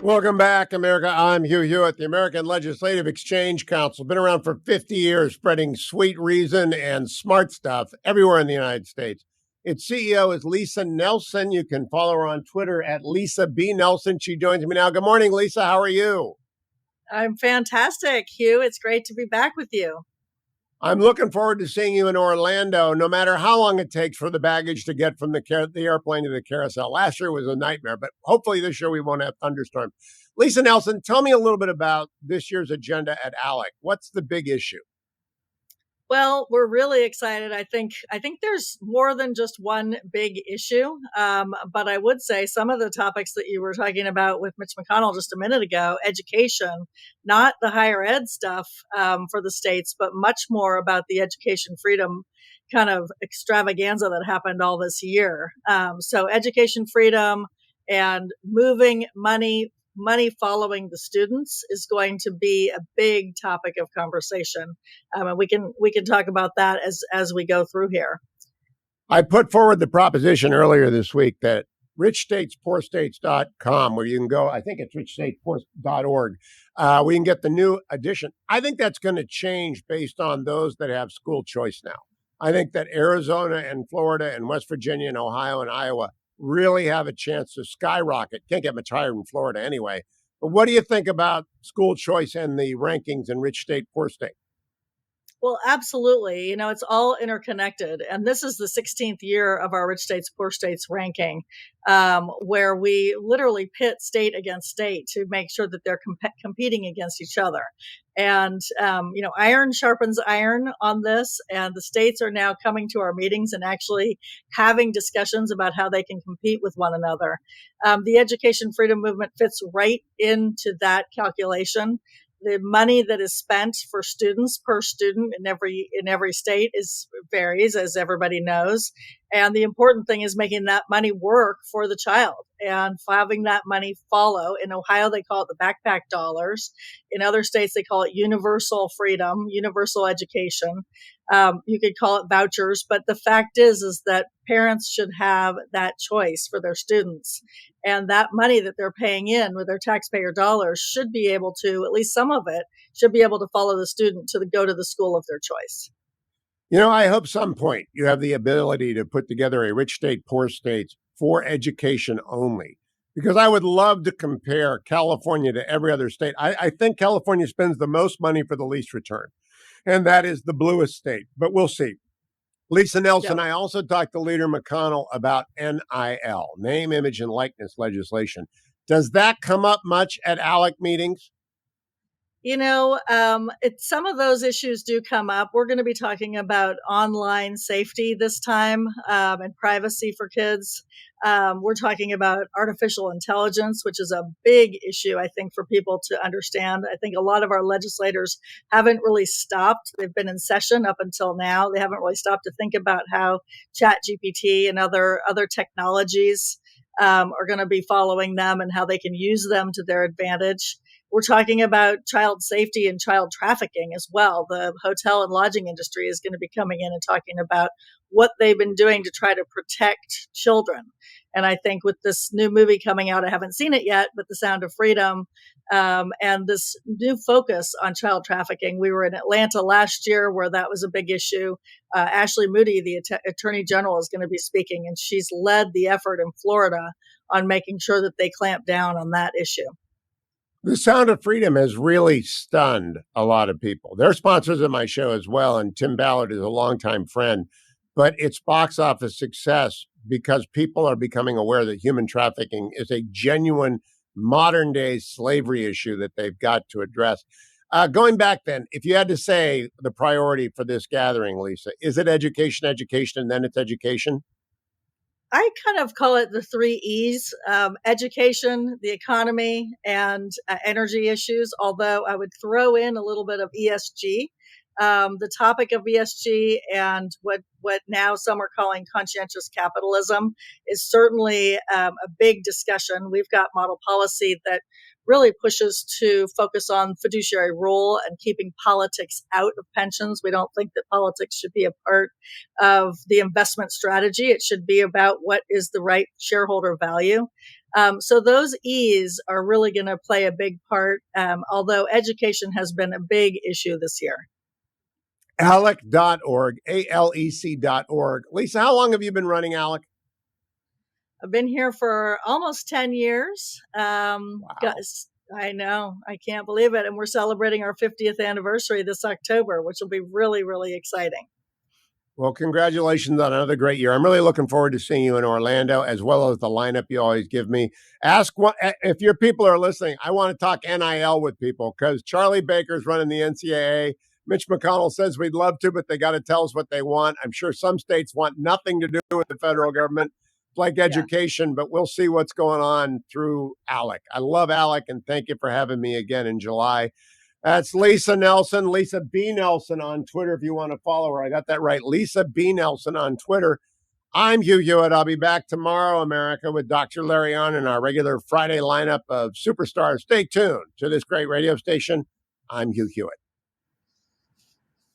Welcome back, America. I'm Hugh Hewitt, the American Legislative Exchange Council. Been around for 50 years, spreading sweet reason and smart stuff everywhere in the United States. Its CEO is Lisa Nelson. You can follow her on Twitter at Lisa B. Nelson. She joins me now. Good morning, Lisa. How are you? I'm fantastic, Hugh. It's great to be back with you. I'm looking forward to seeing you in Orlando, no matter how long it takes for the baggage to get from the airplane to the carousel. Last year was a nightmare, but hopefully this year we won't have thunderstorms. Lisa Nelson, tell me a little bit about this year's agenda at ALEC. What's the big issue? Well, we're really excited. I think there's more than just one big issue, but I would say some of the topics that you were talking about with Mitch McConnell just a minute ago, education, not the higher ed stuff for the states, but much more about the education freedom kind of extravaganza that happened all this year. So education freedom and moving money following the students is going to be a big topic of conversation, and we can talk about that as we go through here. I put forward the proposition earlier this week that richstatespoorstates.com, where you can go, I think it's richstatespoor.org, we can get the new edition. I think that's going to change based on those that have school choice now. I think that Arizona and Florida and West Virginia and Ohio and Iowa really have a chance to skyrocket. Can't get much higher in Florida anyway. But what do you think about school choice and the rankings in rich state, poor state? Well, absolutely. It's all interconnected. And this is the 16th year of our Rich States, Poor States ranking, where we literally pit state against state to make sure that they're competing against each other. And, iron sharpens iron on this. And the states are now coming to our meetings and actually having discussions about how they can compete with one another. The education freedom movement fits right into that calculation. The money that is spent for students per student in every state is varies, as everybody knows, and the important thing is making that money work for the child and having that money follow. In Ohio they call it the backpack dollars. In other states they call it universal freedom, universal education. You could call it vouchers, but the fact is that parents should have that choice for their students, and that money that they're paying in with their taxpayer dollars should be able to, at least some of it, should be able to follow the student go to the school of their choice. I hope some point you have the ability to put together a rich state, poor states for education only, because I would love to compare California to every other state. I think California spends the most money for the least return, and that is the bluest state, but we'll see. Lisa Nelson, Yep. I also talked to Leader McConnell about NIL, name, image, and likeness legislation. Does that come up much at ALEC meetings? Some of those issues do come up. We're going to be talking about online safety this time, and privacy for kids. We're talking about artificial intelligence, which is a big issue, I think, for people to understand. I think a lot of our legislators haven't really stopped. They've been in session up until now. They haven't really stopped to think about how Chat GPT and other technologies are going to be following them and how they can use them to their advantage. We're talking about child safety and child trafficking as well. The hotel and lodging industry is going to be coming in and talking about what they've been doing to try to protect children. And I think with this new movie coming out, I haven't seen it yet, but The Sound of Freedom, and this new focus on child trafficking. We were in Atlanta last year where that was a big issue. Ashley Moody, the Attorney General, is going to be speaking, and she's led the effort in Florida on making sure that they clamp down on that issue. The Sound of Freedom has really stunned a lot of people. They're sponsors of my show as well, and Tim Ballard is a longtime friend. But it's box office success because people are becoming aware that human trafficking is a genuine modern day slavery issue that they've got to address. Going back then, if you had to say the priority for this gathering, Lisa, is it education, education, and then it's education? I kind of call it the three E's: education, the economy, and energy issues, although I would throw in a little bit of ESG. The topic of ESG and what now some are calling conscientious capitalism is certainly a big discussion. We've got model policy that really pushes to focus on fiduciary role and keeping politics out of pensions. We don't think that politics should be a part of the investment strategy. It should be about what is the right shareholder value. So those E's are really going to play a big part, although education has been a big issue this year. ALEC.org, ALEC.org. Lisa, how long have you been running ALEC? I've been here for almost 10 years. Wow. I know. I can't believe it. And we're celebrating our 50th anniversary this October, which will be really, really exciting. Well, congratulations on another great year. I'm really looking forward to seeing you in Orlando, as well as the lineup you always give me. Ask what if your people are listening. I want to talk NIL with people because Charlie Baker's running the NCAA. Mitch McConnell says we'd love to, but they got to tell us what they want. I'm sure some states want nothing to do with the federal government, like education, but we'll see what's going on through ALEC. I love ALEC, and thank you for having me again in July. That's Lisa Nelson, Lisa B. Nelson on Twitter if you want to follow her. I got that right. Lisa B. Nelson on Twitter. I'm Hugh Hewitt. I'll be back tomorrow, America, with Dr. Larry on in our regular Friday lineup of superstars. Stay tuned to this great radio station. I'm Hugh Hewitt.